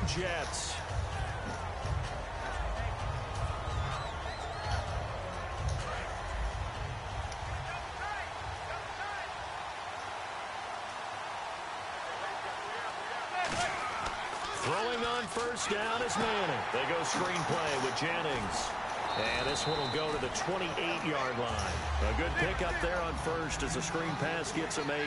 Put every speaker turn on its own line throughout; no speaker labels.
Jets. Throwing on first down is Manning. They go screenplay with Jennings. And this one will go to the 28-yard line. A good pickup there on first as the screen pass gets him 8.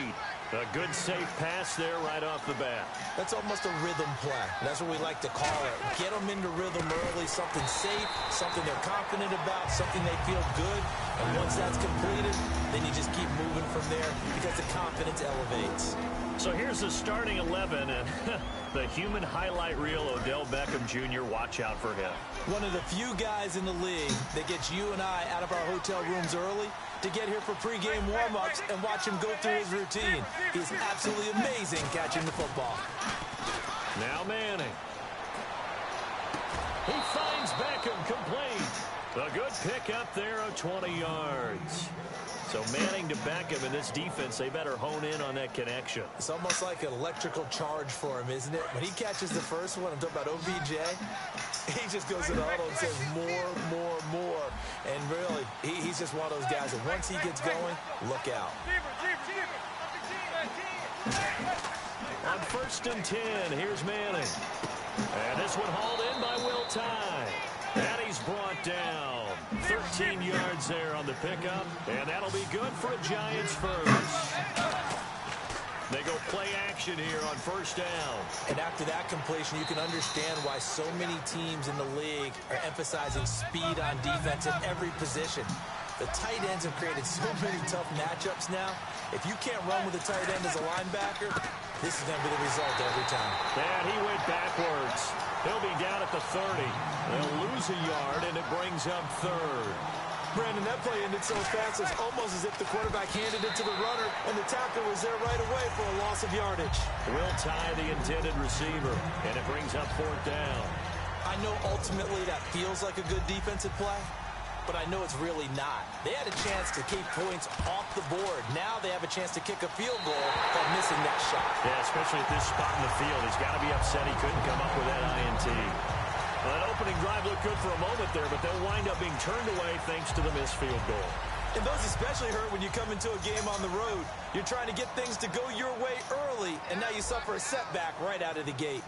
A good safe pass there right off the bat.
That's almost a rhythm play. That's what we like to call it. Get them into rhythm early, something safe, something they're confident about, something they feel good. And once that's completed, then you just keep moving from there because the confidence elevates.
So here's the starting 11, and the human highlight reel, Odell Beckham Jr., watch out for him.
One of the few guys in the league that gets you and I out of our hotel rooms early to get here for pregame warm-ups and watch him go through his routine. He's absolutely amazing catching the football.
Now Manning. He finds Beckham complete. A good pickup there of 20 yards. So Manning to Beckham in this defense, they better hone in on that connection.
It's almost like an electrical charge for him, isn't it? When he catches the first one, I'm talking about OBJ, he just goes to the huddle and says more, more, more. And really, he's just one of those guys that once he gets going, look out.
On first and 10, here's Manning. And this one hauled in by Will Tye. And he's brought down. 13 yards there on the pickup. And that'll be good for a Giants first. They go play action here on first down.
And after that completion, you can understand why so many teams in the league are emphasizing speed on defense at every position. The tight ends have created so many tough matchups now. If you can't run with a tight end as a linebacker, this is going to be the result every time.
And he went backwards. He'll be down at the 30. They'll lose a yard, and it brings up third.
Brandon, that play ended so fast, it's almost as if the quarterback handed it to the runner, and the tackle was there right away for a loss of yardage.
Will Tye the intended receiver, and it brings up fourth down.
I know ultimately that feels like a good defensive play, but I know it's really not. They had a chance to keep points off the board. Now they have a chance to kick a field goal by missing that shot.
Yeah, especially at this spot in the field. He's got to be upset he couldn't come up with that INT. Well, that opening drive looked good for a moment there, but they'll wind up being turned away thanks to the missed field goal.
And those especially hurt when you come into a game on the road. You're trying to get things to go your way early, and now you suffer a setback right out of the gate.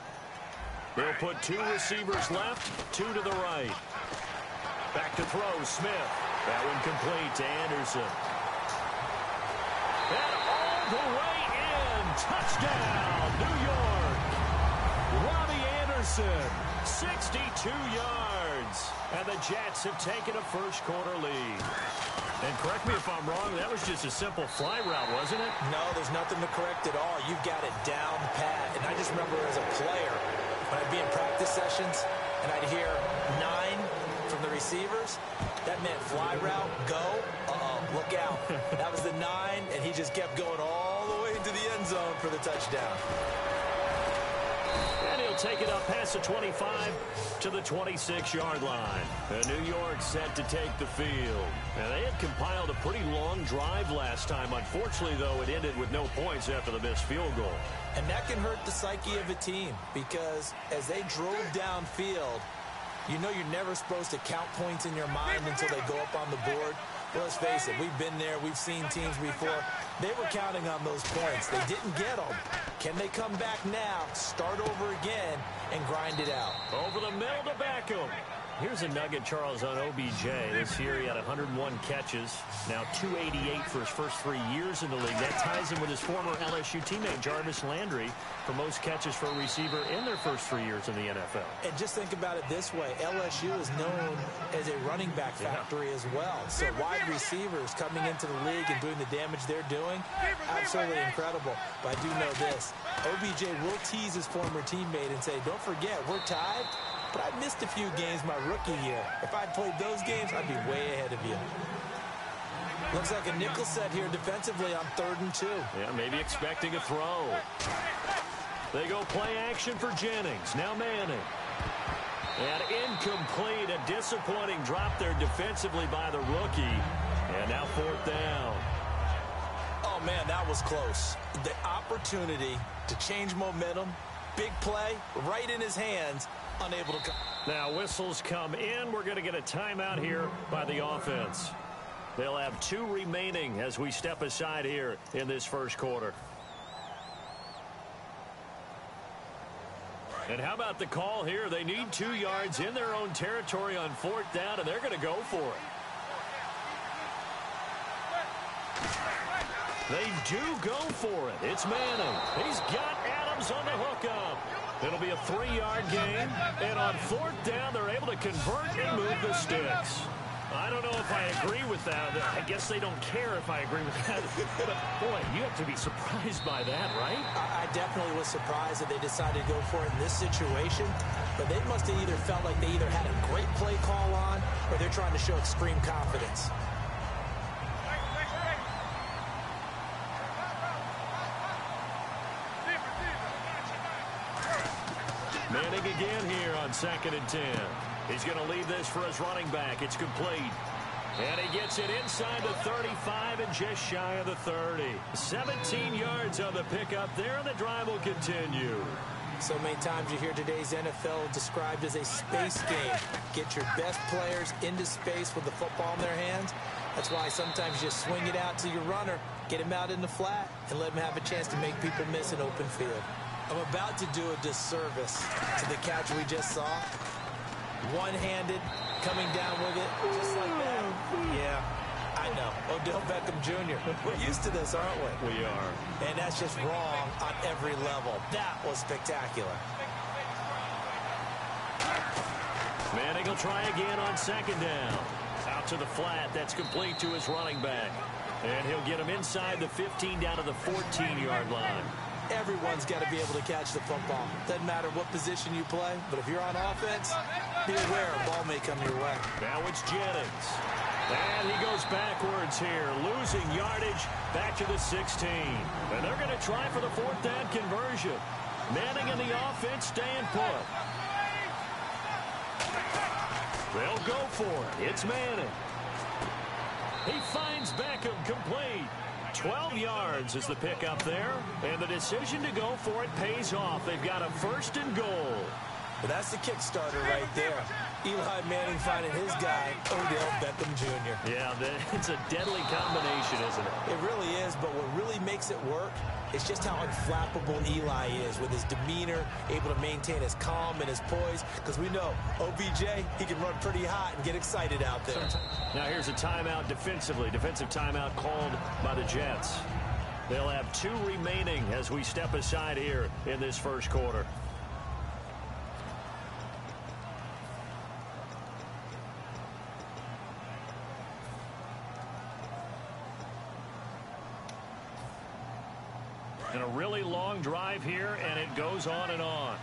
They'll put 2 receivers left, 2 to the right. Back to throw, Smith. That one complete to Anderson. And all the way in. Touchdown, New York. Robbie Anderson, 62 yards. And the Jets have taken a first-quarter lead. And correct me if I'm wrong, that was just a simple fly route, wasn't it?
No, there's nothing to correct at all. You've got it down pat. And I just remember as a player, when I'd be in practice sessions, and I'd hear 9 from the receivers, that meant fly route, go, look out. That was the 9, and he just kept going all the way into the end zone for the touchdown.
And he'll take it up past the 25 to the 26-yard line. And New York set to take the field. And they had compiled a pretty long drive last time. Unfortunately, though, it ended with no points after the missed field goal.
And that can hurt the psyche of a team because as they drove downfield, you know you're never supposed to count points in your mind until they go up on the board. Well, let's face it, we've been there. We've seen teams before. They were counting on those points. They didn't get them. Can they come back now, start over again, and grind it out?
Over the middle to Beckham. Here's a nugget, Charles, on OBJ. This year he had 101 catches, now 288 for his first 3 years in the league. That ties him with his former LSU teammate, Jarvis Landry, for most catches for a receiver in their first 3 years in the NFL.
And just think about it this way. LSU is known as a running back factory as well. So wide receivers coming into the league and doing the damage they're doing, absolutely incredible. But I do know this. OBJ will tease his former teammate and say, don't forget, we're tied. But I missed a few games my rookie year. If I'd played those games, I'd be way ahead of you. Looks like a nickel set here defensively on 3rd and 2.
Yeah, maybe expecting a throw. They go play action for Jennings. Now Manning. And incomplete. A disappointing drop there defensively by the rookie. And now 4th down.
Oh, man, that was close. The opportunity to change momentum Big play, right in his hands, unable to come.
Now whistles come in. We're going to get a timeout here by the offense. They'll have 2 remaining as we step aside here in this first quarter. And how about the call here? They need 2 yards in their own territory on 4th down, and they're going to go for it. They do go for it. It's Manning. He's got Adams on the hookup. It'll be a 3-yard gain. And on 4th down, they're able to convert and move the sticks. I don't know if I agree with that. I guess they don't care if I agree with that. But, boy, you have to be surprised by that, right?
I definitely was surprised that they decided to go for it in this situation. But they must have either felt like they either had a great play call on or they're trying to show extreme confidence.
Manning again here on 2nd and 10. He's going to leave this for his running back. It's complete. And he gets it inside the 35 and just shy of the 30. 17 yards on the pickup there, and the drive will continue.
So many times you hear today's NFL described as a space game. Get your best players into space with the football in their hands. That's why sometimes you just swing it out to your runner, get him out in the flat, and let him have a chance to make people miss an open field. I'm about to do a disservice to the catch we just saw. One-handed, coming down with it, just like that. Yeah, I know. Odell Beckham Jr. We're used to this, aren't we?
We are.
And that's just wrong on every level. That was spectacular.
Manning will try again on 2nd down. Out to the flat. That's complete to his running back. And he'll get him inside the 15 down to the 14-yard line.
Everyone's got to be able to catch the football. Doesn't matter what position you play, but if you're on offense, be aware a ball may come your way.
Now it's Jennings. And he goes backwards here, losing yardage back to the 16. And they're going to try for the 4th down conversion. Manning and the offense staying put. They'll go for it. It's Manning. He finds Beckham complete. 12 yards is the pickup there, and the decision to go for it pays off. They've got a 1st and goal.
Well, that's the kickstarter right there. Eli Manning finding his guy, Odell Beckham Jr.
Yeah, it's a deadly combination, isn't it?
It really is, but what really makes it work is just how unflappable Eli is with his demeanor, able to maintain his calm and his poise, because we know OBJ, he can run pretty hot and get excited out there.
Now here's a timeout defensively. Defensive timeout called by the Jets. They'll have 2 remaining as we step aside here in this first quarter. And a really long drive here, and it goes on and on.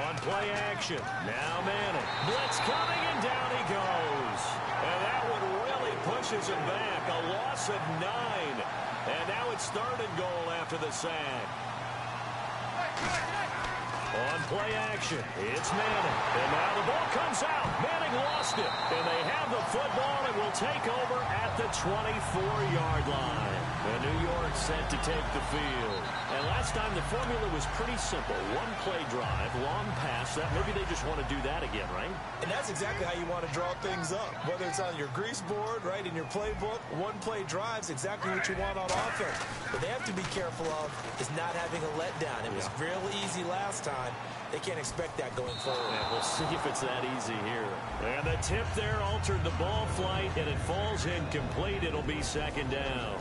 On play action. Now Manning. Blitz coming, and down he goes. And that one really pushes him back. A loss of 9. And now it's 3rd and goal after the sack. On play action, it's Manning. And now the ball comes out. Manning lost it. And they have the football and will take over at the 24-yard line. And New York set to take the field. And last time the formula was pretty simple. 1-play drive, long pass. Maybe they just want to do that again, right?
And that's exactly how you want to draw things up. Whether it's on your grease board, right, in your playbook, 1-play drive's exactly what you want on offense. What they have to be careful of is not having a letdown. It was real easy last time. They can't expect that going forward.
Yeah, we'll see if it's that easy here. And the tip there altered the ball flight, and it falls incomplete. It'll be 2nd down.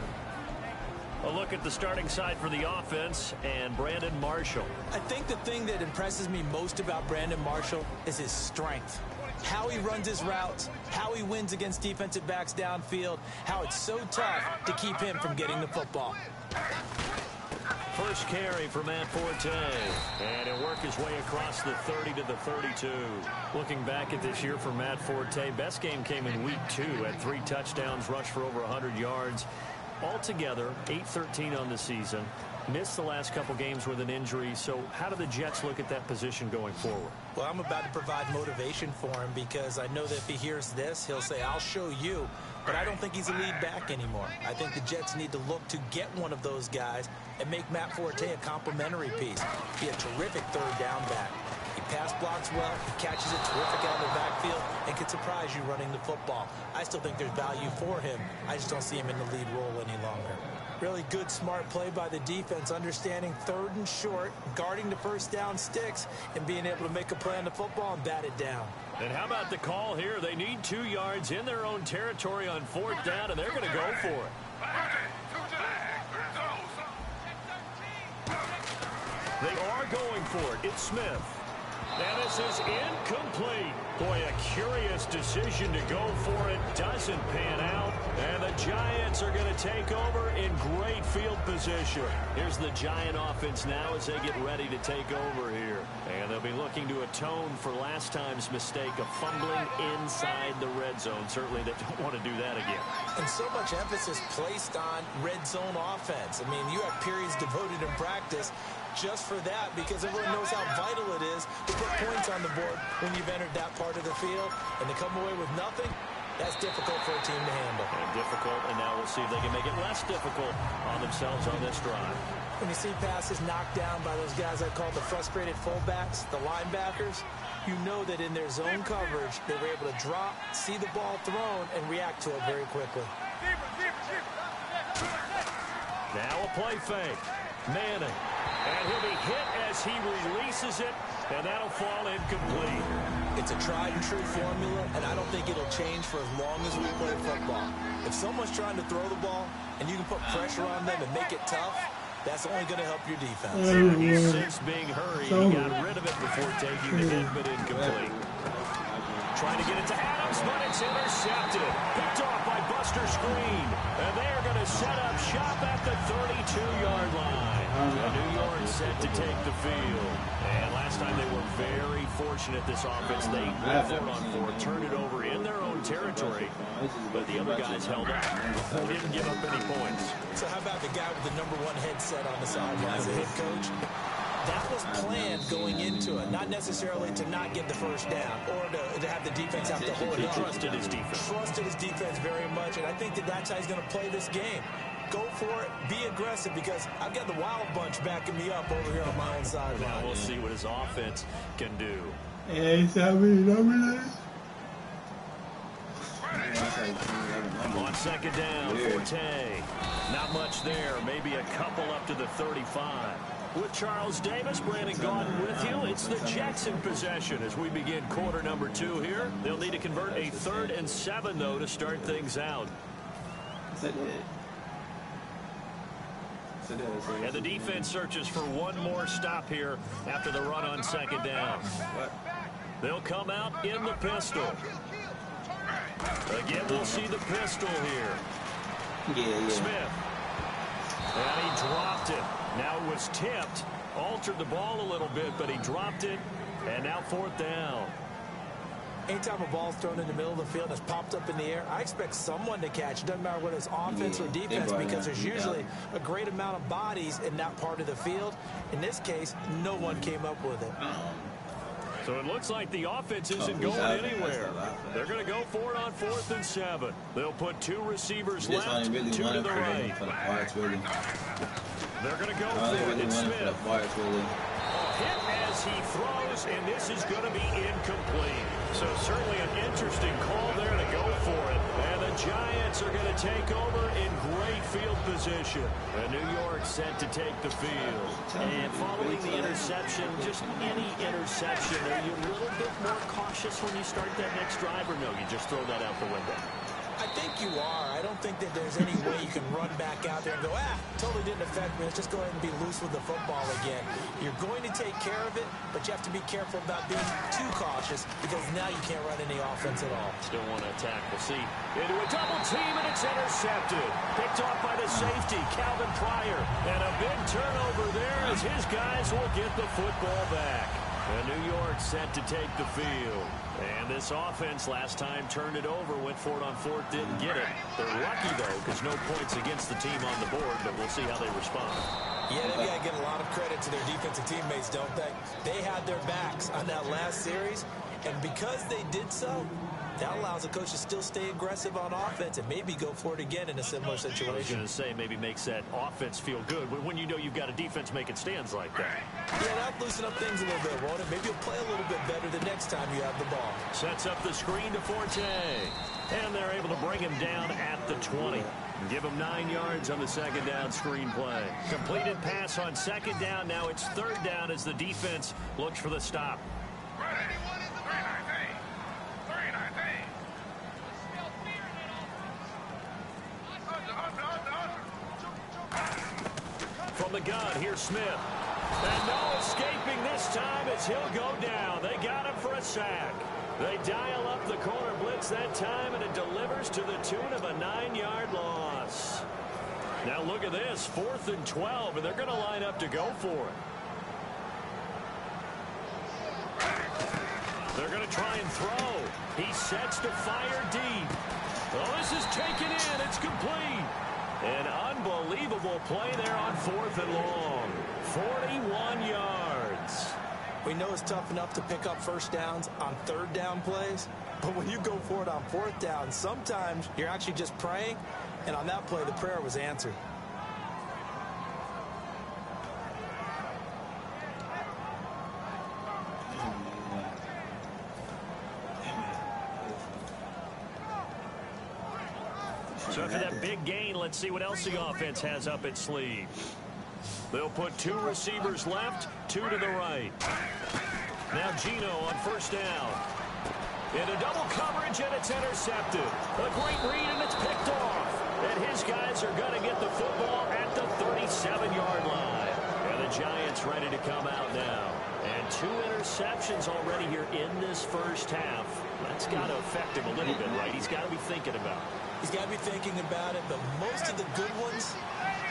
A look at the starting side for the offense and Brandon Marshall.
I think the thing that impresses me most about Brandon Marshall is his strength. How he runs his routes, how he wins against defensive backs downfield, how it's so tough to keep him from getting the football.
First carry for Matt Forte, and he'll work his way across the 30 to the 32. Looking back at this year for Matt Forte, best game came in week 2 at 3 touchdowns, rushed for over 100 yards. altogether, 8-13 on the season. Missed the last couple games with an injury. So how do the Jets look at that position going forward?
Well, I'm about to provide motivation for him because I know that if he hears this, he'll say, I'll show you. But I don't think he's a lead back anymore. I think the Jets need to look to get one of those guys and make Matt Forte a complimentary piece. Be a terrific third down back. He pass blocks well, he catches it terrific out of the backfield, and can surprise you running the football. I still think there's value for him. I just don't see him in the lead role any longer. Really good, smart play by the defense, understanding third and short, guarding the first down sticks, and being able to make a play on the football and bat it down.
And how about the call here? They need 2 yards in their own territory on 4th down, and they're going to go for it. They are going for it. It's Smith. And this is incomplete. Boy, a curious decision to go for it. Doesn't pan out. And the Giants are going to take over in great field position. Here's the Giant offense now as they get ready to take over here. And they'll be looking to atone for last time's mistake of fumbling inside the red zone. Certainly they don't want to do that again.
And so much emphasis placed on red zone offense. I mean, you have periods devoted in practice just for that, because everyone knows how vital it is to put points on the board when you've entered that part of the field. And to come away with nothing, that's difficult for a team to handle.
And difficult, and now we'll see if they can make it less difficult on themselves on this drive.
When you see passes knocked down by those guys I call the frustrated fullbacks, the linebackers, you know that in their zone coverage, they were able to drop, see the ball thrown, and react to it very quickly.
Now a play fake. Manning. And he'll be hit as he releases it, and that'll fall incomplete.
It's a tried-and-true formula, and I don't think it'll change for as long as we play football. If someone's trying to throw the ball, and you can put pressure on them and make it tough, that's only going to help your defense.
He's since being hurried. He got rid of it before taking the hit, but incomplete. Trying to get it to Adams, but it's intercepted. Picked off by Buster Screen. And they are going to set up shop at the 32-yard line. And New York set to take the field. And last time they were very fortunate, this offense. They went 4-on-4, turned it over in their own territory. But the other guys held up. They didn't give up any points.
So how about the guy with the #1 headset on the sideline as a head coach? That was planned going into it, not necessarily to not get the first down or to have the defense have to hold it up.
He trusted his defense.
Trusted his defense very much, and I think that that's how he's going to play this game. Go for it, be aggressive, because I've got the Wild Bunch backing me up over here on my own sideline.
Now we'll see what his offense can do. On 2nd down, Forte. Not much there, maybe a couple up to the 35. With Charles Davis, Brandon Gaudin with you. It's the Jets in possession as we begin quarter number 2 here. They'll need to convert a 3rd and 7, though, to start things out. And the defense searches for one more stop here after the run on 2nd down. They'll come out in the pistol. Again, we'll see the pistol here. Smith. And he dropped it. Now it was tipped. Altered the ball a little bit, but he dropped it. And now 4th down.
Anytime a ball's thrown in the middle of the field and it's popped up in the air, I expect someone to catch. It doesn't matter whether it's offense or defense, because there's usually a great amount of bodies in that part of the field. In this case, no one came up with it.
So it looks like the offense isn't going anywhere. They're going to go for it on 4th and 7. They'll put 2 receivers left, 2 to the right. They're going to go for it. It's Smith. Hit as he throws, and this is going to be incomplete. So certainly an interesting call there to go for it. And the Giants are going to take over in great field position. And New York set to take the field. And following the interception, just any interception, are you a little bit more cautious when you start that next drive, or no, you just throw that out the window?
I think you are. I don't think that there's any way you can run back out there and go, totally didn't affect me. Let's just go ahead and be loose with the football again. You're going to take care of it, but you have to be careful about being too cautious, because now you can't run any offense at all.
Still want to attack. We'll see. Into a double team, and it's intercepted. Picked off by the safety, Calvin Pryor. And a big turnover there as his guys will get the football back. And New York set to take the field. And this offense last time turned it over, went for it on fourth, didn't get it. They're lucky, though, because no points against the team on the board, but we'll see how they respond.
Yeah, they've got to give a lot of credit to their defensive teammates, don't they? They had their backs on that last series, and because they did so, that allows the coach to still stay aggressive on offense and maybe go for it again in a similar situation.
I was going to say, maybe makes that offense feel good when you know you've got a defense making stands like that.
Yeah, that'll loosen up things a little bit, won't it? Maybe you'll play a little bit better the next time you have the ball.
Sets up the screen to Forte. And they're able to bring him down at the 20. Give him 9 yards on the second down screen play. Completed pass on second down. Now it's third down as the defense looks for the stop. From the gun, here's Smith. And no escaping this time as he'll go down. They got him for a sack. They dial up the corner blitz that time, and it delivers to the tune of a 9-yard loss. Now look at this, 4th and 12, and they're going to line up to go for it. They're going to try and throw. He sets to fire deep. Oh, this is taken in. It's complete. An unbelievable play there on 4th and long. 41 yards.
We know it's tough enough to pick up first downs on third down plays, but when you go for it on fourth down, sometimes you're actually just praying, and on that play, the prayer was answered.
So after that big gain, let's see what else the offense has up its sleeve. They'll put 2 receivers left, 2 to the right. Now Gino on first down. Into double coverage, and it's intercepted. A great read, and it's picked off. And his guys are going to get the football at the 37-yard line. And the Giants ready to come out now. And 2 interceptions already here in this first half. That's got to affect him a little bit, right? He's got to be thinking about it.
He's got to be thinking about it, but most of the good ones,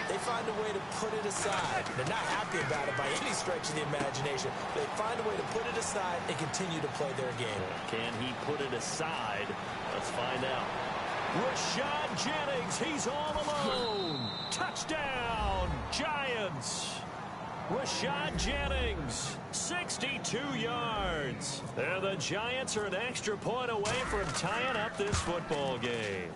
they find a way to put it aside. They're not happy about it by any stretch of the imagination. They find a way to put it aside and continue to play their game.
Can he put it aside? Let's find out. Rashad Jennings, he's all alone. Touchdown, Giants. Rashad Jennings, 62 yards. And the Giants are an extra point away from tying up this football game.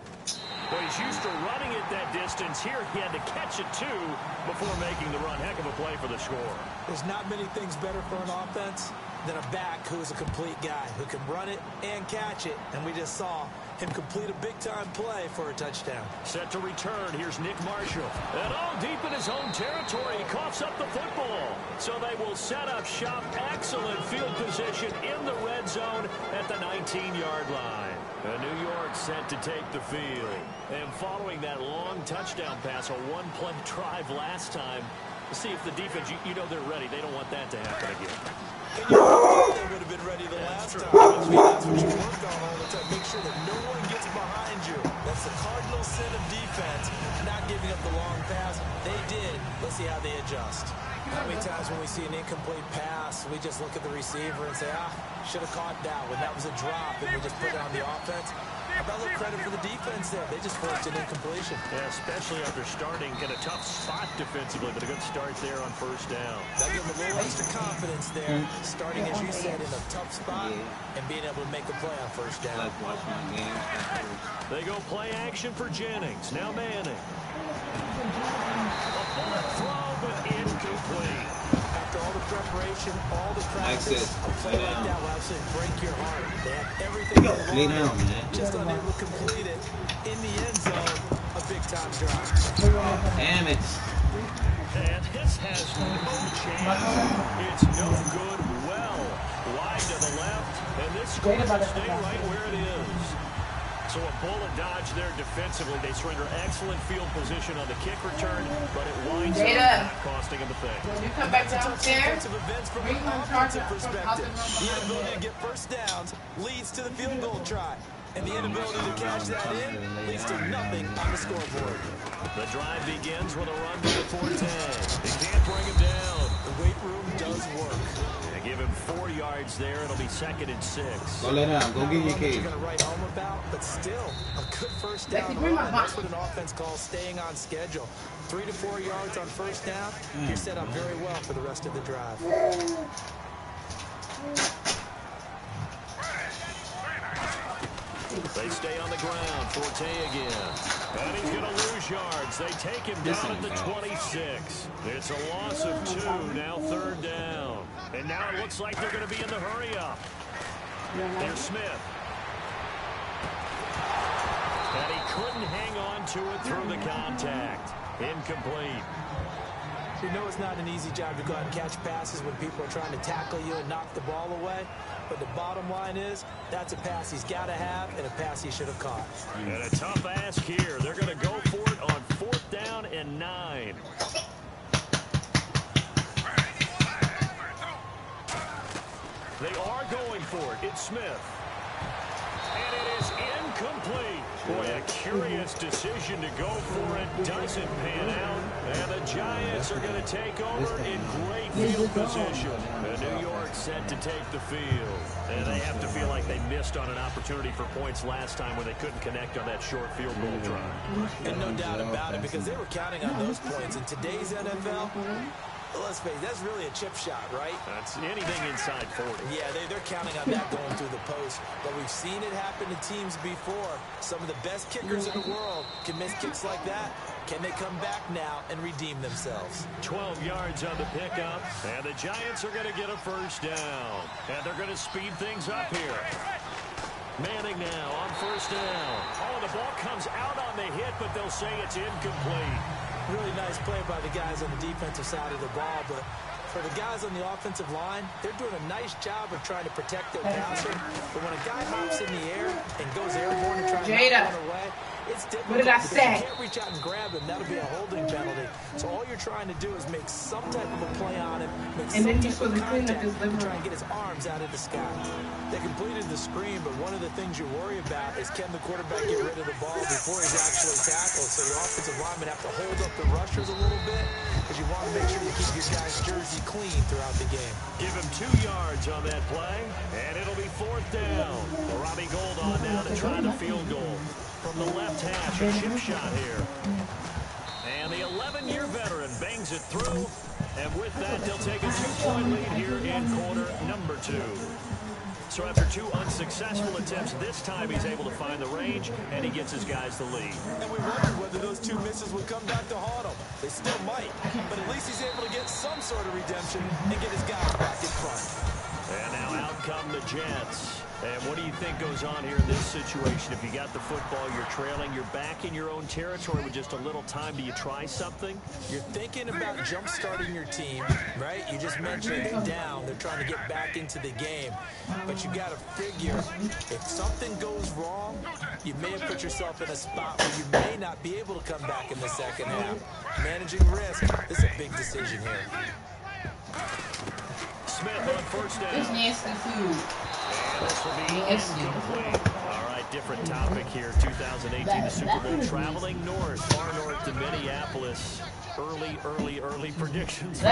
Well, he's used to running it that distance. Here he had to catch it, too, before making the run. Heck of a play for the score.
There's not many things better for an offense than a back who is a complete guy who can run it and catch it. And we just saw him complete a big-time play for a touchdown.
Set to return. Here's Nick Marshall. And all deep in his own territory, he coughs up the football. So they will set up shop. Excellent field position in the red zone at the 19-yard line. And New York set to take the field. And following that long touchdown pass, a one-play drive last time, let's see if the defense, you know they're ready. They don't want that to happen again.
And you know they would have been ready the last time. That's what you work on all the time. Make sure that no one gets behind you. That's the cardinal sin of defense, not giving up the long pass. They did. Let's see how they adjust. How many times when we see an incomplete pass, we just look at the receiver and say, should have caught that when that was a drop, and we just put it on the offense? How about a little credit for the defense there? They just forced an incompletion.
Yeah, especially after starting in a tough spot defensively, but a good start there on first down.
That gave them a little extra confidence there, starting, as you said, in a tough spot and being able to make a play on first down.
They go play action for Jennings. Now Manning. A bullet throw, but incomplete.
After all the preparation, all the practice, a play like that will absolutely break your heart. They have everything they want, just unable to complete it. In the end zone, a big-time drop.
Damn it.
And this has no chance. It's no good. Well, wide to the left, and this score will stay right where it is. So a bullet dodge there defensively. They surrender excellent field position on the kick return, but it winds up not costing them a thing.
When you come back downstairs,
from an offensive perspective, the inability to get first downs leads to the field goal try. And the inability to cash that in leads to nothing on the scoreboard.
The drive begins with a run by Forte. They can't bring him down.
The weight room does work.
They give him 4 yards there. It'll be 2nd and 6.
Go let him. Go get your
You're
cake.
going to write home about, but still a good first down run. That's what an offense calls staying on schedule. 3 to 4 yards on first down. You're set up very well for the rest of the drive.
They stay on the ground. Forte again. And he's going to lose yards. They take him down at the 26. It's a loss of 2. Now 3rd down. And now it looks like they're going to be in the hurry-up. There's Smith. And he couldn't hang on to it through the contact. Incomplete.
You know it's not an easy job to go out and catch passes when people are trying to tackle you and knock the ball away. But the bottom line is, that's a pass he's got to have and a pass he should have caught.
And a tough ask here. They're going to go for it on 4th down and 9. They are going for it. It's Smith. And it is incomplete. Boy, a curious decision to go for it. Doesn't pan out. And the Giants are going to take over in great field position. And New York set to take the field. And they have to feel like they missed on an opportunity for points last time when they couldn't connect on that short field goal drive.
And no doubt about it, because they were counting on those points. In today's NFL, let's face it, that's really a chip shot, right?
That's anything inside 40.
Yeah, they're counting on that going through the post. But we've seen it happen to teams before. Some of the best kickers in the world can miss kicks like that. Can they come back now and redeem themselves?
12 yards on the pickup, and the Giants are going to get a first down. And they're going to speed things up here. Manning now on first down. Oh, the ball comes out on the hit, but they'll say it's incomplete.
Really nice play by the guys on the defensive side of the ball, but for the guys on the offensive line, they're doing a nice job of trying to protect their passer. But when a guy hops in the air and goes airborne and tries to knock one away, it's difficult.
What did I say?
You can't reach out and grab him. That'll be a holding penalty. So all you're trying to do is make some type of a play on him, make some type of contact, and try and get his arms out of the sky. They completed the screen, but one of the things you worry about is can the quarterback get rid of the ball before he's actually tackled. So your offensive linemen have to hold up the rushers a little bit because you want to make sure you keep your guy's jersey clean throughout the game.
Give him 2 yards on that play, and it'll be 4th down. Robbie Gould on now to try the field goal. From the left hash, a chip shot here. And the 11-year veteran bangs it through. And with that, they'll take a 2-point lead here in quarter number 2. So after 2 unsuccessful attempts, this time he's able to find the range, and he gets his guys the lead.
And we wondered whether those 2 misses would come back to haunt him. They still might, but at least he's able to get some sort of redemption and get his guys back in front.
And now out come the Jets. And what do you think goes on here in this situation? If you got the football, you're trailing, you're back in your own territory with just a little time. Do you try something?
You're thinking about jump-starting your team, right? You just mentioned they're down. They're trying to get back into the game. But you got to figure, if something goes wrong, you may have put yourself in a spot where you may not be able to come back in the second half. Managing risk, this is a big decision here.
Smith on first down.
It's nasty food.
And this will be incomplete. All right, different topic here. 2018, the Super Bowl, traveling north, far north to Minneapolis. Early predictions. Who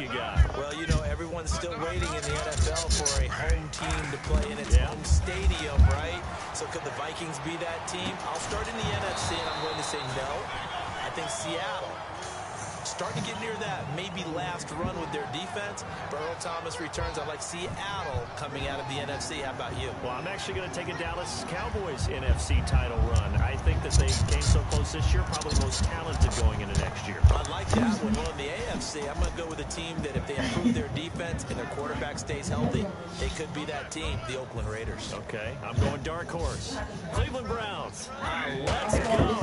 you got?
Well, you know, everyone's still waiting in the NFL for a home team to play in its home stadium, right? So could the Vikings be that team? I'll start in the NFC, and I'm going to say no. I think Seattle. Starting to get near that maybe last run with their defense. Earl Thomas returns. I like Seattle coming out of the NFC. How about you?
Well, I'm actually going to take a Dallas Cowboys NFC title run. I think that they came so close this year, probably most talented going into next year.
I like that one. Well, in the AFC, I'm going to go with a team that if they improve their defense and their quarterback stays healthy, they could be that team, the Oakland Raiders.
Okay, I'm going dark horse. Cleveland Browns. Let's go.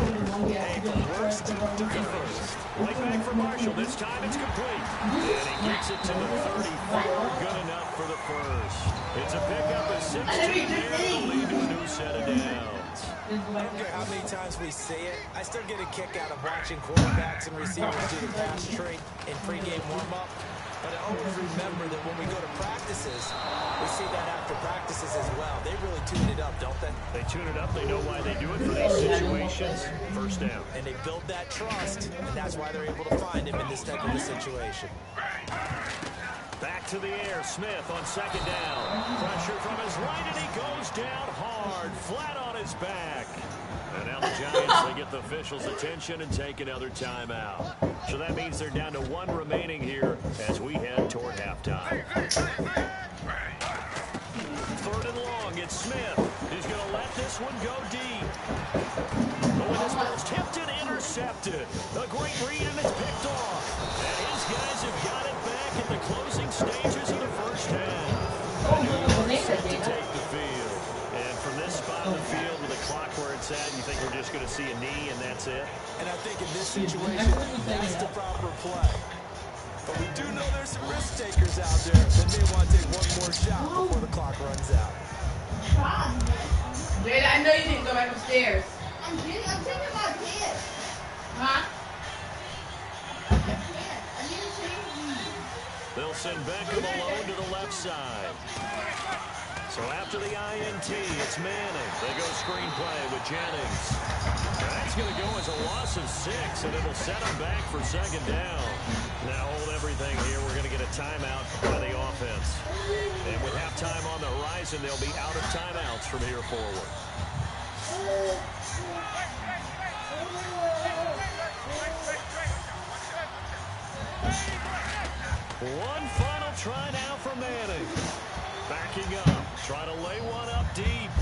Hey, from worst to first. Right back for Marshall. This time it's complete. And he gets it to the 34. Good enough for the first. It's a pickup of 16 here to lead to a new set of downs.
I don't care how many times we say it, I still get a kick out of watching quarterbacks and receivers do the pass trade in pregame warm-up. But I always remember that when we go to practices, we see that after practices as well. They really tune it up, don't they?
They tune it up. They know why they do it for these situations. First down.
And they build that trust, and that's why they're able to find him in this type of a situation.
Back to the air. Smith on second down. Pressure from his right, and he goes down hard, flat on his back. And now the Giants, they get the officials' attention and take another timeout. So that means they're down to 1 remaining here as we head toward halftime. 3rd and long, it's Smith. He's going to let this one go deep. Oh, and this ball's tipped and intercepted. A great read, and it's picked off. And his guys have got it back in the closing stages of the first half. Set to take the field. And from this spot in the field with the clock where it's at, you think we're just going to see a knee and that's it?
And I think in this situation, that's the proper play. But we do know there's some risk takers out there that may want to take one more shot before the clock runs out.
Jada, I know you didn't go back upstairs.
I'm taking my pants.
Huh?
I need to change these.
They'll send Beckham alone to the left side. So after the INT, it's Manning. They go screenplay with Jennings. That's going to go as a loss of 6, and it'll set them back for second down. Now hold everything here. We're going to get a timeout by the offense. And with halftime on the horizon, they'll be out of timeouts from here forward. One final try now for Manning. Backing up, trying to lay one up deep.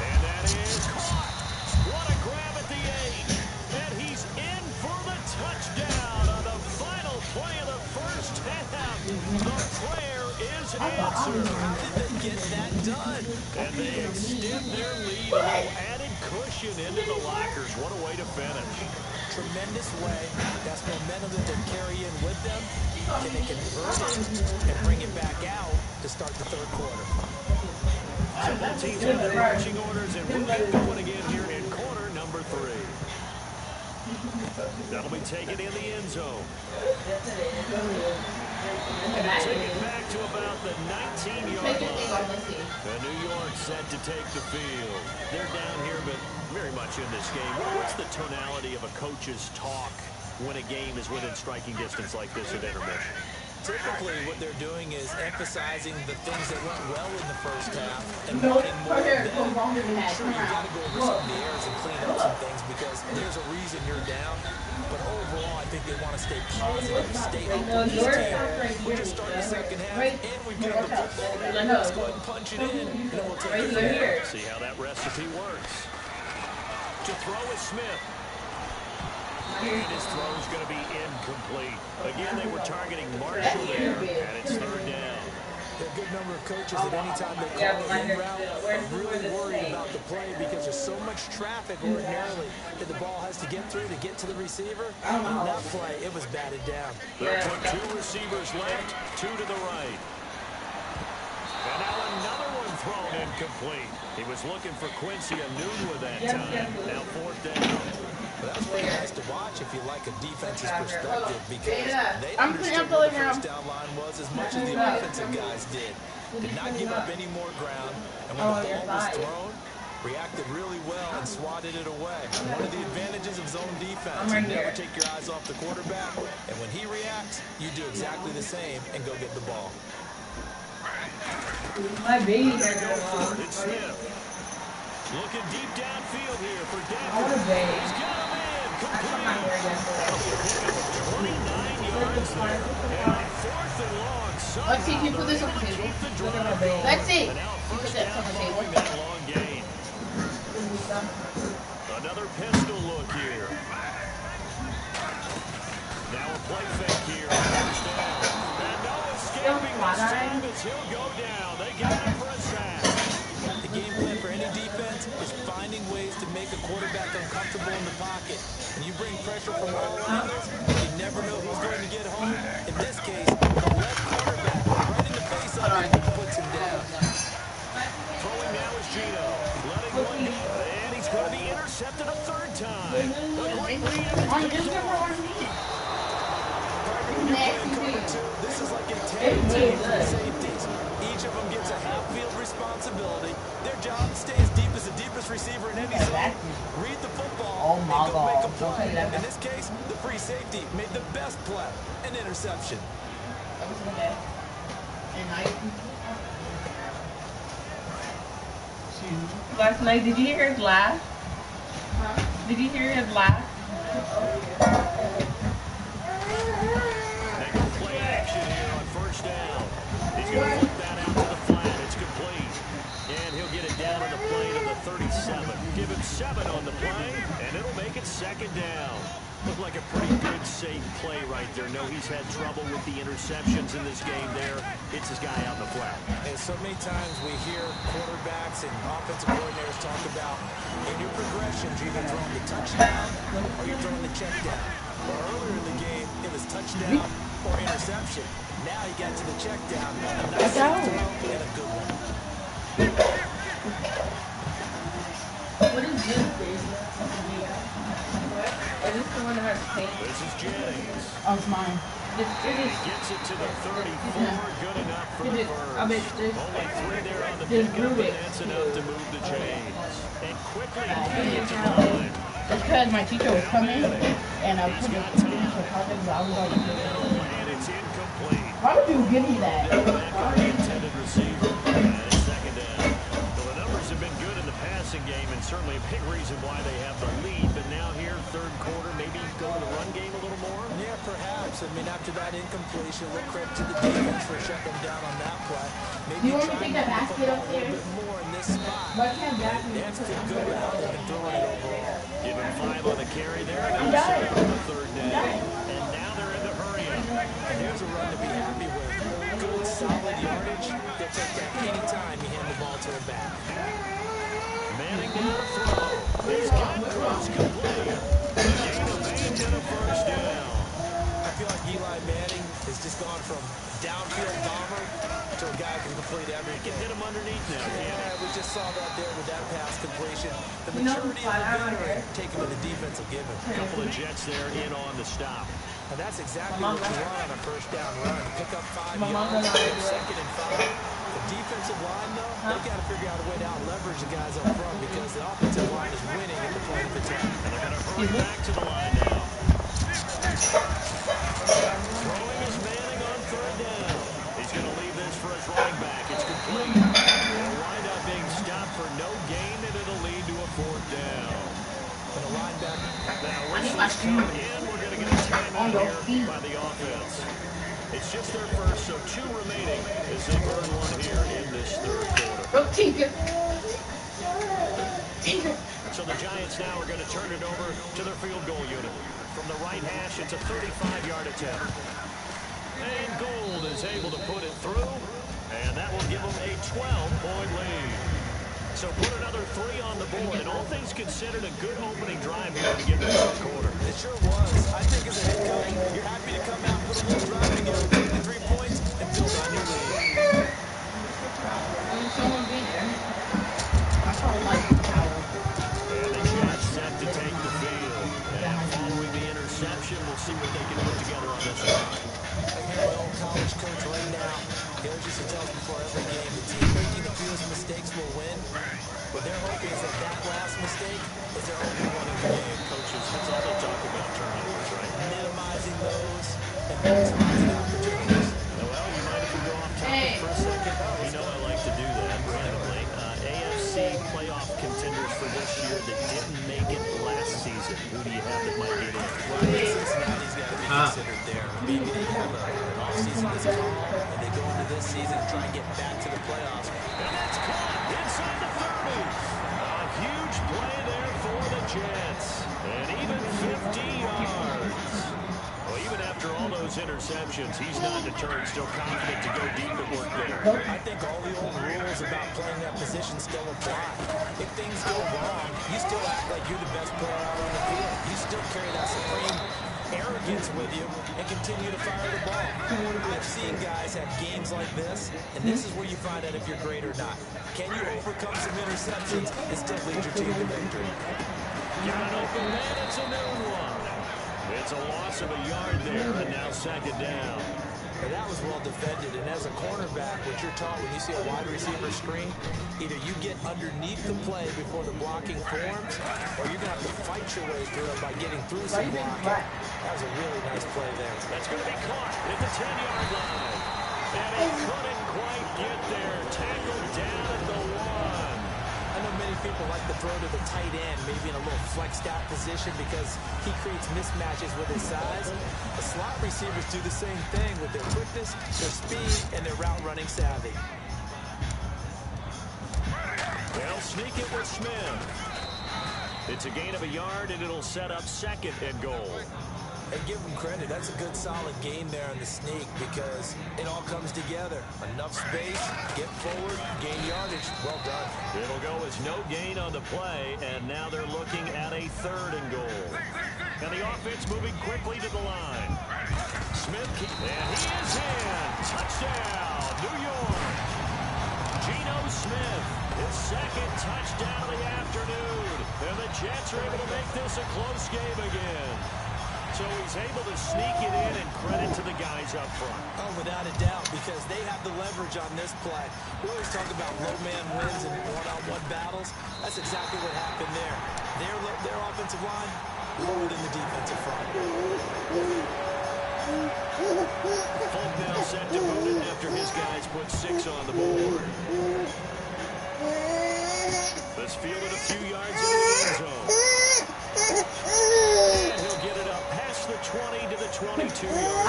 And that is caught. What a grab at the 8. And he's in for the touchdown on the final play of the first half. The prayer is answered.
How did they get that done?
And they extend their lead, a little added cushion into the lockers. What a way to finish.
Tremendous way. That's momentum that they carry in with them. Can they convert it and bring it back out to start the 3rd quarter?
So both teams have their marching orders, and we'll get going again here in quarter number 3. That'll be taken in the end zone. And to take it back to about the 19-yard line. And New York set to take the field. They're down here, but very much in this game. What's the tonality of a coach's talk when a game is within striking distance like this at intermission?
Typically, what they're doing is emphasizing the things that went well in the first half and wanting more of them. Sure, you've got to go over some of the errors and clean up some things because there's a reason you're down. But overall, I think they want to stay positive, stay up with this team. We're just starting the second half, and we've got the football. Let's go ahead and punch it in, and then we'll take it from there.
See how that recipe works. To throw is Smith. And his throw is going to be incomplete. Again, they were targeting Marshall there, and it's 3rd down.
There are a good number of coaches that anytime they call the in route are really worried about the play because there's so much traffic ordinarily that the ball has to get through to get to the receiver. On that play, it was batted down.
They'll put 2 receivers left, 2 to the right. And now another one thrown incomplete. He was looking for Quincy Anoon with that time. Now 4th down.
Well, that's pretty nice to watch if you like a defense's perspective because they understood what the first down line was as much as the offensive guys did. Did not give up any more ground, and when the ball was thrown, reacted really well and swatted it away. One of the advantages of zone defense, you never take your eyes off the quarterback, and when he reacts, you do exactly the same and go get the ball.
My baby.
It's Smith. Looking deep downfield here for Decker. He's got him in. Complete. 29 yards there. And 4th and long.
Lexi, can you put this on the table? Lexi,
And now
you put
first
that
down
on the table.
following that long gain. Another pistol look here. Now a play fake here. First down. And no escaping this time as he'll go down. They got him for a sack.
The game plan for any defense is finding ways to make a quarterback uncomfortable in the pocket. When you bring pressure from all angles, you never know who's going to get home. In this case, the left quarterback right in the face of him puts him down.
Throwing now is Gino. Letting one go. And he's going to be intercepted a 3rd time. A great lead.
when you're playing
nasty
cover
too.
2, this is like a
It's
tag
really
team for the
good.
safeties. Each of them gets a half-field responsibility. Their job is to stay as deep as the deepest receiver in any zone, read the football,
Oh
and
my
go make a
God. Don't
play.
say that.
In this case, the free safety made the best play, an interception.
Last night, did you hear his laugh?
Huh?
Did you hear his laugh?
They go play action here on first down. He's going to flip that out to the flat. It's complete. And he'll get it down on the play to the 37. Give him 7 on the play, and it'll make it second down. Looked like a pretty good, safe play right there. No, he's had trouble with the interceptions in this game there. It's his guy out in the flat.
And so many times we hear quarterbacks and offensive coordinators talk about in your progressions, you're either throwing the touchdown or you're throwing the check down. Well, earlier in the game, it was touchdown or interception. Now he got to the check down. A nice throw and a good one.
What is this thing? Is this the one that has paint?
This is Jennings.
Oh, it's mine. It is.
Gets it to the 34. Good enough for the first.
I mean, there's
Only 3 there on the
there's
pickup,
Rubik.
and that's enough to move the chains. And quickly
It's
to line.
because my teacher was coming, and I put the signature project, but I was already doing it.
And it's incomplete.
Why would you give me that?
Back on the intended receiver. And it's second down. Well, the numbers have been good in the passing game, and certainly a big reason why they have the lead. But now here, third quarter, maybe go to the run game a little more?
Yeah, perhaps. I mean, after that incompletion, look credit to the defense for shutting them down on that play. Maybe
You want me to
try
take
and
that
move the
basket
football a little
upstairs?
bit more in this spot.
Why can't that be?
They have to feel good about how they've been throwing it overall.
Give him 5 on the carry there. And
I'm
they'll
done.
set up on the third down. And now they're in the hurry-up.
And here's a run to be happy with. Good, solid yardage. They'll take that any time you hand the ball to a back.
Manning down to throw. He's got cross complete. A gain of 8 and a first down.
I feel like Eli Manning has just gone from downfield bomber to a guy who can complete
He
everything.
can hit him underneath now, can't
Yeah, we just saw that there with that pass completion. The
You know,
maturity of the veteran taken with the defense will give him.
he? A couple of Jets there in on the stop.
And that's exactly what you want on a first down run. Pick up 5
My mom
yards,
doesn't know how to do it.
second and 5. The defensive line, though, they've got to figure out a way to out-leverage the guys up front because the offensive line is winning at the point of attack.
And they're going to hurry back to the line now. Throwing is Manning on third down. He's going to leave this for his running back. It's complete. It'll wind up being stopped for no gain, and it'll lead to a fourth down.
And the linebacker,
Now, whistles come in. We're going to get a timeout here by the offense. It's just their first, so 2 remaining as they burn one here in this third quarter.
Oh, Tinker. Tinker.
So the Giants now are going to turn it over to their field goal unit. From the right hash, it's a 35-yard attempt. And Gould is able to put it through, and that will give them a 12-point lead. So put another 3 on the board, and all things considered, a good opening drive here to begin the third quarter.
it sure was. I think as a head coach, you're happy to come out, put a little drive together, take the 3 points, and build on your lead.
Will someone be there? I probably like the tower.
And the Jets set to take the field. And following the interception, we'll see what they can put together on this one.
I hear my old college coach right now. He always used to tell us before every game, the team making the fewest mistakes will win. But their hope is that that last mistake is their only one in the game.
Coaches, that's all they talk about, turnovers, right?
Minimizing those and maximizing opportunities.
Well, you mind if we go off topic for a second? You know I like to do that randomly. AFC playoff contenders for this year that didn't make it last season. Who do you have that might get in?
Well, I think Cincinnati's got to be considered there. Maybe they have an offseason this fall, and they go into this season and try and get back to the playoffs.
And that's caught inside the 30. A huge play there for the Jets. And even 50 yards. Well, even after all those interceptions, he's not deterred, still confident to go deep at work there.
I think all the old rules about playing that position still apply. If things go wrong, you still act like you're the best player out on the field. You still carry that supreme arrogance with you and continue to fire the ball. I've seen guys have games like this, and this is where you find out if you're great or not. Can you overcome some interceptions and still lead your team to victory?
Got an open man, it's a new one. With It's a loss of a yard there, and now second down.
And that was well defended. And as a cornerback, what you're taught when you see a wide receiver screen, either you get underneath the play before the blocking forms, or you're going to have to fight your way through it by getting through some blocking. That was a really nice play there.
That's going to be caught at the 10-yard line. And he couldn't quite get there. Tackled down at the 1.
I know many people like to throw to the tight end, maybe in a little flexed out position because he creates mismatches with his size. The slot receivers do the same thing with their quickness, their speed, and their route running savvy.
They'll sneak it with Smith. It's a gain of a yard, and it'll set up second and goal.
And give them credit. That's a good, solid game there on the sneak because it all comes together. Enough space, get forward, gain yardage. Well done.
It'll go as no gain on the play, and now they're looking at a 3rd and goal. And the offense moving quickly to the line. Smith, and he is in. Touchdown, New York. Geno Smith, his 2nd touchdown of the afternoon. And the Jets are able to make this a close game again. So he's able to sneak it in, and credit to the guys up front.
Oh, without a doubt, because they have the leverage on this play. We always talk about low man wins and one-on-one battles. That's exactly what happened there. Their offensive line lower than the defensive front.
Folk now set to boot it after his guys put 6 on the board. This fielded a few yards into the end zone. And he'll get it up past the 20 to the 22-yard.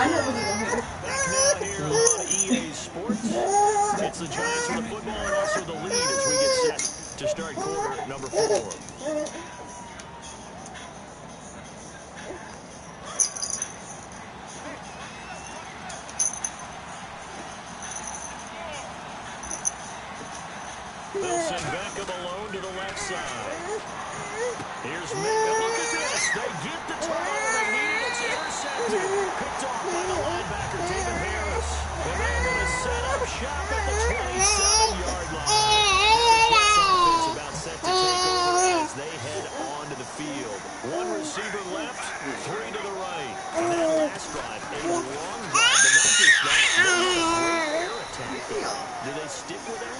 Back now here on EA Sports. It's the Giants with the football and also the lead as we get set to start quarter number 4. They'll send Beckham alone to the left side. Here's Mika. Look at this. They get the turnover they need. It's intercepted. Picked off by the linebacker, David Harris. And they're going to set up shop at the 27-yard line. The Jets offense about set to take over as they head onto the field. 1 receiver left, 3 to the right. And that last drive, a long drive, but not just that. They had a great air attack there. Do they stick with that?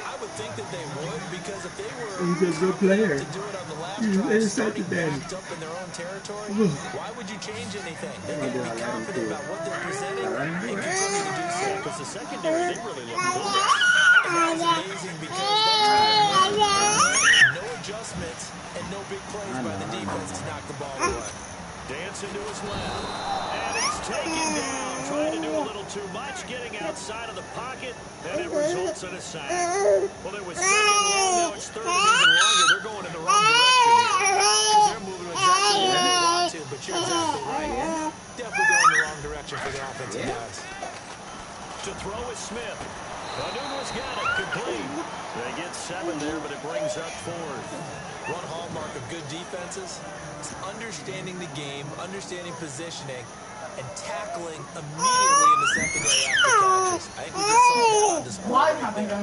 I would think that they would, because if they were
He's a good player.
to do it on the last
He's
drive,
intercepted
starting
that.
backed up in their own territory, why would you change anything? They're going to be confident about what they're presenting and continue to do so.
Because the secondary, they really look good.
And that's amazing because that drive, no adjustments and no big plays by the defense to knock the ball away.
Dancing to his left. And he's taken down. Trying to do a little too much. Getting outside of the pocket. And it results in a sack. Well, it was 2nd long. Now it's 3rd and even longer. They're going in the wrong direction here. Because they're moving exactly where they want to.
But you're exactly right. Definitely going in the wrong direction for the offensive guys.
To throw is Smith. Anunu's got it. Complete. They get 7 there, but it brings up 4th.
One hallmark of good defenses is understanding the game, understanding positioning, and tackling immediately in the secondary after catches. I think we just saw that on display.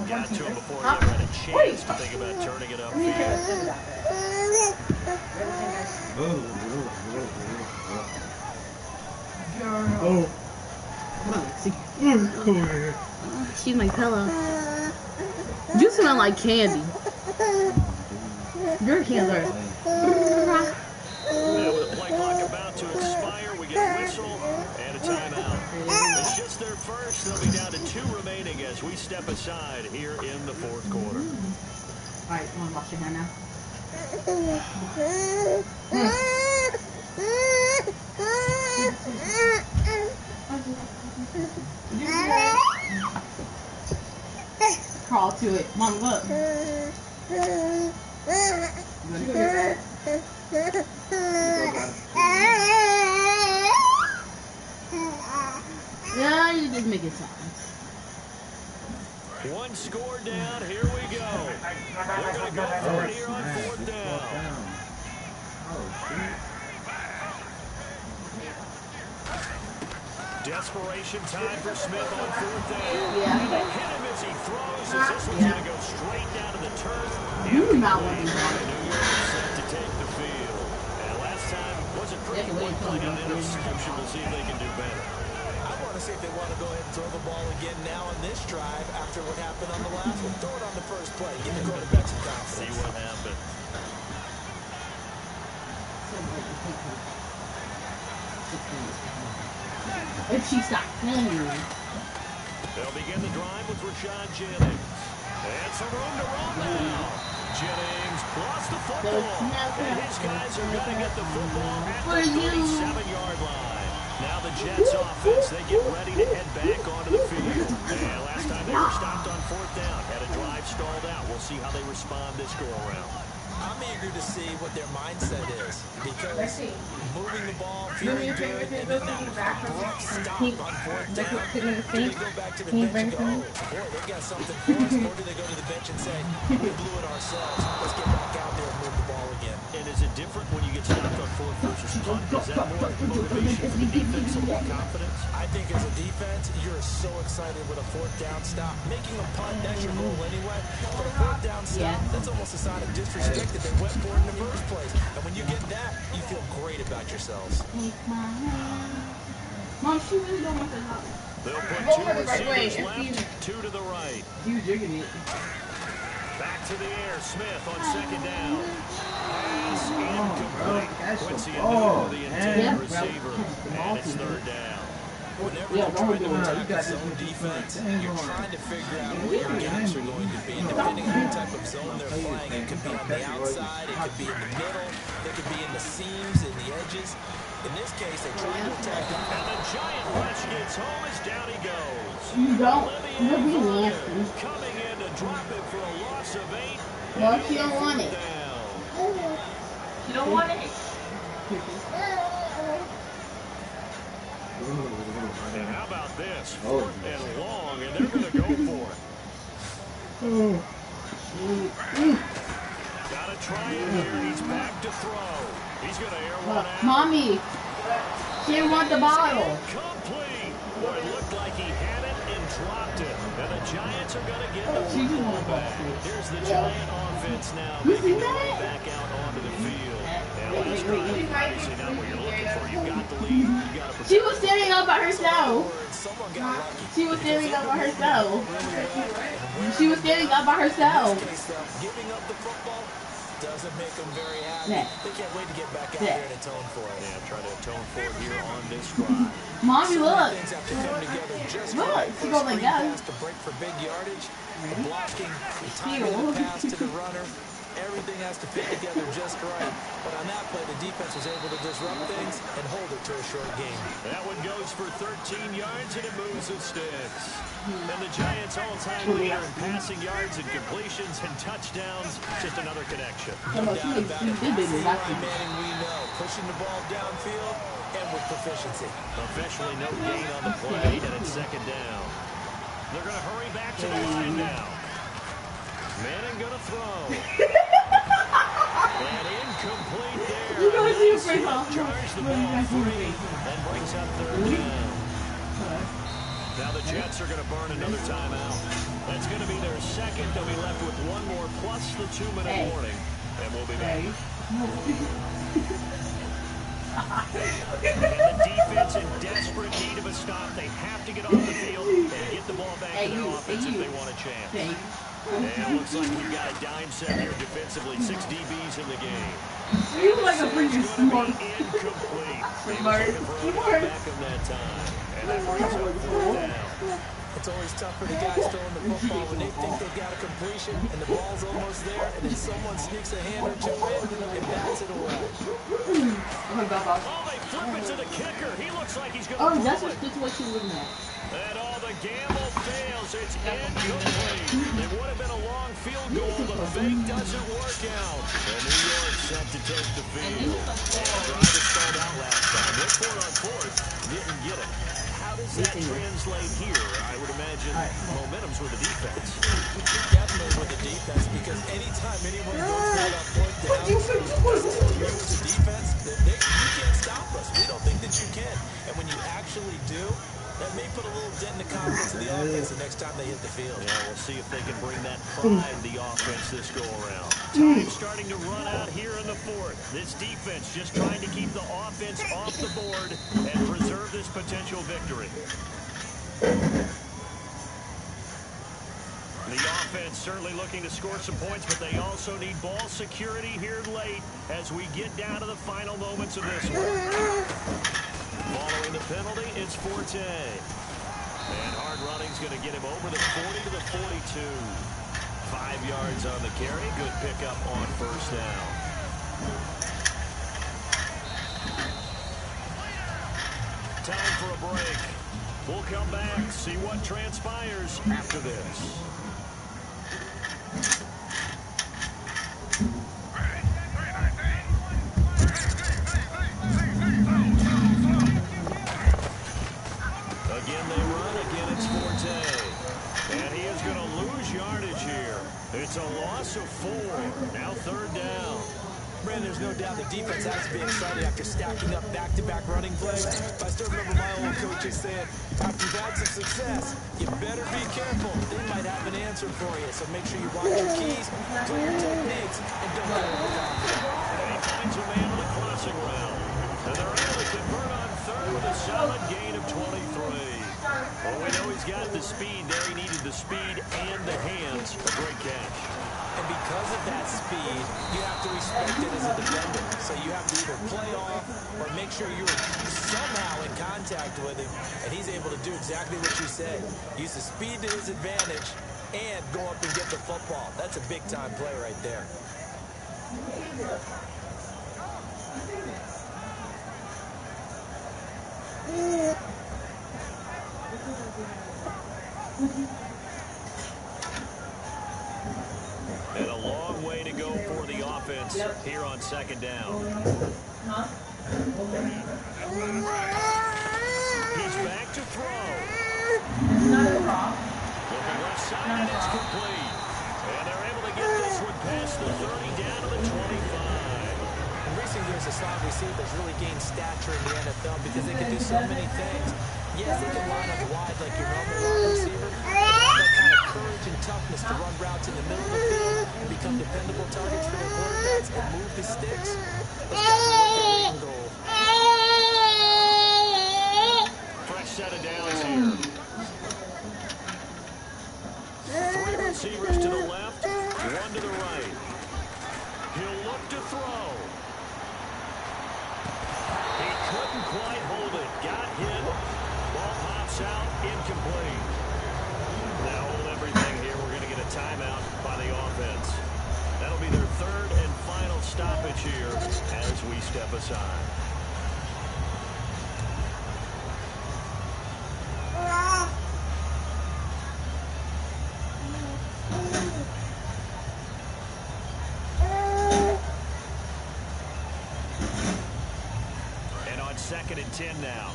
Got to him before he ever had a chance to think about turning it upfield.
Oh. Come here.
She's my pillow. You smell like candy. Your hands are.
Now with the play clock about to expire, we get a whistle and a timeout. It's just their first. They'll be down to 2 remaining as we step aside here in the 4th quarter.
All right, you want to wash your hair now? Crawl to it. Mom, look. Yeah, you just make it sound.
1 score down. Here we go. They're going to go for it here on 4th down. Desperation time for Smith on 4th down.
Yeah.
Hit him as he throws. As this one's going to go straight down to the turf.
You do not want to
New York set to take the field. And last time wasn't pretty. 3-point play, an interception. We'll see if they can do better.
I want to see if they want to go ahead and throw the ball again now on this drive after what happened on the last one. Throw it on the first play. Give the quarterback some confidence.
See what happens.
If she stopped playing.
They'll begin the drive with Rashad Jennings. And some room to run now. Jennings lost the football. And his guys are going to get the football at the 37-yard line. Now the Jets offense, they get ready to head back onto the field. And last time they were stopped on 4th down, had a drive stalled out. We'll see how they respond this go-around.
I'm eager to see what their mindset is because moving the ball, feeling good, and then that abrupt stop on 4th down. Do they go back to the bench and go, oh, boy, they got something for us, or do they go to the bench and say, we blew it ourselves, let's get back out there and move the ball again?
And is it different when you get stopped on 4th versus punt? Is that more motivation for the defense, a little confidence?
I think as a defense, you're so excited with a 4th down stop. Making a punt, that's your goal anyway. But a 4th down stop, that's almost a sign of disrespect that they went for it in the first place. And when you get that, you feel great about yourselves.
Mom, she was going with the house.
They'll put 2 receivers left, 2 to the right.
She was drinking it.
Back to the air, Smith on 2nd down. Pass incomplete. Quincy into the intended receiver. And it's 3rd down.
Whenever you're trying to attack a zone defense, you're trying to figure out where your gaps are going to be. And depending on what type of zone they're playing, it could be on the outside, it could be in the middle, it could be in the seams, in the edges. In this case, they're trying to attack the...
And the giant rush gets home as down he goes.
You don't. You'll be nasty.
Coming in to drop it for a loss of 8.
Well, she don't want it.
You don't want it.
And how about this? 4th and long, and they're going to go for it. Got to try it here. He's back to throw. He's going to air one out.
Mommy, she didn't want the bottle.
Complete. Boy, it looked like he had it and dropped it. And the Giants are going to get the football back. Here's the Giant offense now. Making their way back out onto the field. And last drive, obviously not what you're looking for. You got the lead. You got to
She was standing up by herself.
Someone got lucky.
She was standing up by herself. She was standing up by herself.
Giving up the football doesn't make them very happy. They can't wait to get back out there and atone for it.
Yeah, try to atone for it here on this drive.
Mommy, look.
Things have to come together just
Look,
right.
she goes like that.
Pass to break for big yardage, the blocking, the timing of the pass to the runner. Everything has to fit together just right. But on that play, the defense was able to disrupt things and hold it to a short game.
That one goes for 13 yards, and it moves the sticks. And the Giants' all-time leader in passing yards and completions and touchdowns. Just another connection.
No doubt about it. Eli Manning, we know, pushing the ball downfield and with proficiency.
Officially no gain on the play, and it's 2nd down. They're going to hurry back to the line now. Manning going to throw. And incomplete there.
You gotta see your face
Charge the ball free and brings up 3rd down. Now the Jets are going to burn another timeout. That's going to be their 2nd. They'll be left with 1 more plus the 2-minute warning. And we'll be back. And the defense in desperate need of a stop. They have to get off the field and get the ball back to their offense if they want a chance. And it looks like we've got a dime set here defensively. 6 DBs in the game.
You look like a freaking smart.
Incomplete.
Smart.
Back in that time. And that brings up 4th down.
It's always tough for the guys throwing the football when they think they've got a completion and the ball's almost there, and then someone sneaks a hand or 2 in and bats it away.
Oh, they flip it to the kicker. He looks like he's going to
Oh, that's what you're looking at.
And all the gamble fails. It's incomplete. It would have been a long field goal. The fake doesn't work out. And New York set to take the field. Drive it stalled out last time. This 4-on-4 didn't get it. How does that translate here? I would imagine momentum's with the defense.
Definitely with the defense, because anytime anyone goes for that 4th down, you as a defense, you can't stop us. We don't think that you can. And when you actually do, that may put a little dent in the confidence of the offense the next time they hit the field.
Yeah, we'll see if they can bring that pride the offense this go around. Time starting to run out here in the 4th. This defense just trying to keep the offense offense off the board and preserve this potential victory. The offense certainly looking to score some points, but they also need ball security here late as we get down to the final moments of this one. Following the penalty, it's Forte. And hard running's going to get him over the 40 to the 42. 5 yards on the carry. Good pickup on first down. Time for a break. We'll come back, see what transpires after this. Again they run, again it's Forte. And he is going to lose yardage here. It's a loss of 4. Now third down.
Brandon, there's no doubt the defense has to be excited after stacking up back-to-back running plays. I still remember my old coaches saying, after you've had some success, you better be careful. They might have an answer for you. So make sure you watch your keys, play your techniques, and don't get overconfident.
And he finds a man on the crossing route. And they're able to convert on third with a solid gain of 23. Well, we know he's got the speed there. He needed the speed and the hands. A great catch.
And because of that speed, you have to respect it as a defender. So you have to either play off or make sure you're somehow in contact with him. And he's able to do exactly what you said. Use the speed to his advantage and go up and get the football. That's a big-time play right there.
And a long way to go for the offense here on second down. He's back to throw. Looking left side, and it's complete. And they're able to get this one past the 30 down to the 25.
In recent years, the slot receivers really gained stature in the NFL because they can do so many things. Yes, they can line up wide like your normal wide receiver, but they have that kind of courage and toughness to run routes in the middle of the field and become dependable targets for their quarterbacks and move the sticks. Those guys are worth their weight in gold.
Fresh set of downs here. 3 receivers to the left, 1 to the right. He'll look to throw. He couldn't quite hold it. Got hit. Ball pops out. Incomplete. Now hold everything here. We're going to get a timeout by the offense. That'll be their third and final stoppage here as we step aside. And on 2nd and 10 now.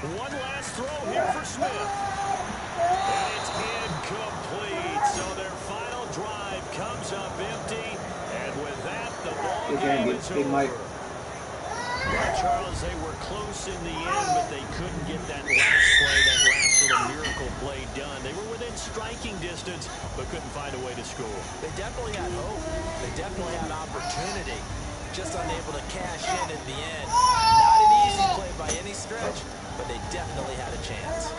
One last throw here for Smith. And it's incomplete. So their final drive comes up empty. And with that, the ball game is over. Well, Charles, they were close in the end, but they couldn't get that last play, that last little miracle play done. They were within striking distance, but couldn't find a way to score.
They definitely had hope. They definitely had opportunity. Just unable to cash in at the end. Not an easy play by any stretch, but they definitely had a chance.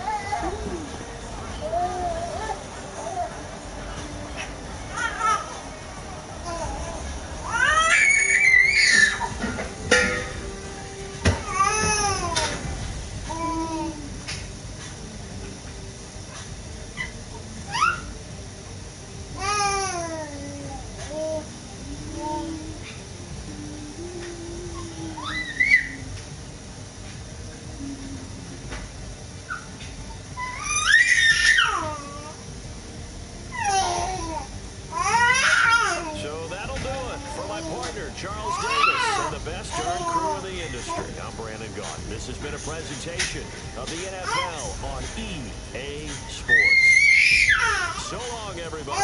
Charles Davis and the best darn crew in the industry. I'm Brandon Gaughan. This has been a presentation of the NFL on EA Sports. So long, everybody.